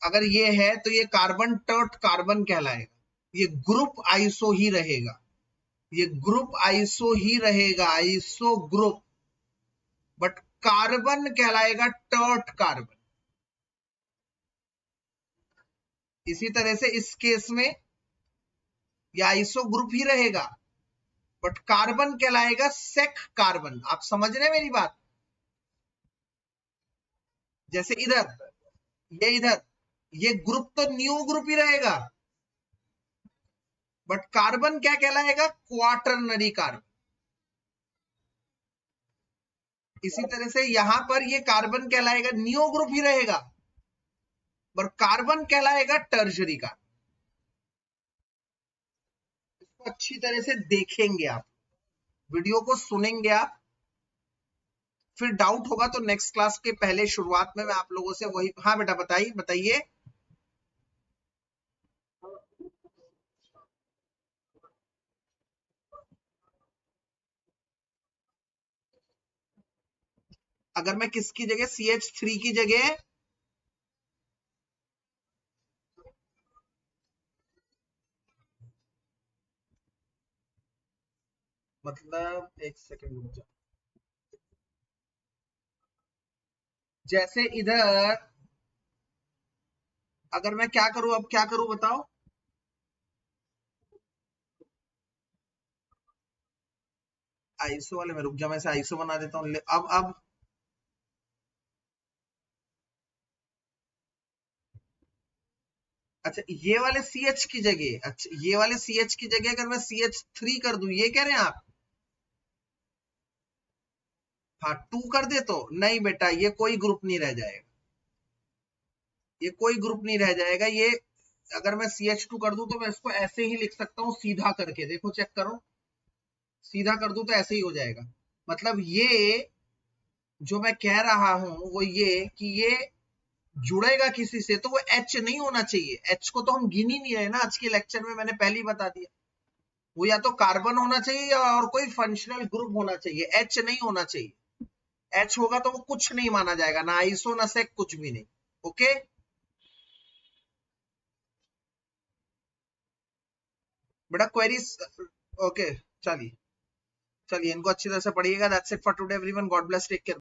Speaker 1: अगर ये है तो ये कार्बन टर्ट कार्बन कहलाएगा। ये ग्रुप आइसो ही रहेगा, ये ग्रुप आइसो ही रहेगा, आइसो ग्रुप। बट कार्बन कहलाएगा टर्ट कार्बन। इसी तरह से इस केस में ये आइसो ग्रुप ही रहेगा, बट कार्बन कहलाएगा सेक कार्बन। आप समझ रहे हैं मेरी बात? जैसे इधर ये ग्रुप तो न्यू ग्रुप ही रहेगा, बट कार्बन क्या कहलाएगा? Quaternary carbon. इसी तरह से यहां पर ये कार्बन कहलाएगा, न्यू ग्रुप ही रहेगा, पर कार्बन कहलाएगा टर्शरी कार्बन। इसको अच्छी तरह से देखेंगे आप, वीडियो को सुनेंगे आप, फिर डाउट होगा तो नेक्स्ट क्लास के पहले शुरुआत में मैं आप लोगों से वही। हाँ बेटा बताइए बताइए। अगर मैं किसकी जगह CH3 की जगह, मतलब एक सेकंड रुक जाओ। जैसे इधर अगर मैं क्या करूं, अब क्या करूं बताओ? आइसो वाले में रुक जा, मैं इसे आइसो बना देता हूं। अब अच्छा, ये वाले CH की जगह, अच्छा ये वाले CH की जगह अगर मैं CH3 कर दूं, ये कह रहे हैं आप? हाँ 2 कर दे तो नहीं बेटा, ये कोई ग्रुप नहीं रह जाएगा, ये कोई ग्रुप नहीं रह जाएगा। ये अगर मैं CH2 कर दूं तो मैं इसको ऐसे ही लिख सकता हूं, सीधा करके देखो, चेक करो, सीधा कर दूं तो ऐसे ही हो जाएगा। मतलब ये जो मैं कह रहा हूं वो ये कि ये जुड़ेगा किसी से तो वो H नहीं होना चाहिए। H को तो हम गिन ही नहीं रहे ना, आज के लेक्चर में मैंने पहले ही बता दिया। वो या तो कार्बन होना चाहिए या और कोई फंक्शनल ग्रुप होना चाहिए, H नहीं होना चाहिए। H होगा तो वो कुछ नहीं माना जाएगा, ना आइसो ना सेक, कुछ भी नहीं। ओके बेटा क्वेरीज ओके चलिए इनको अच्छी तरह से पढ़िएगा that's it for today everyone God bless take care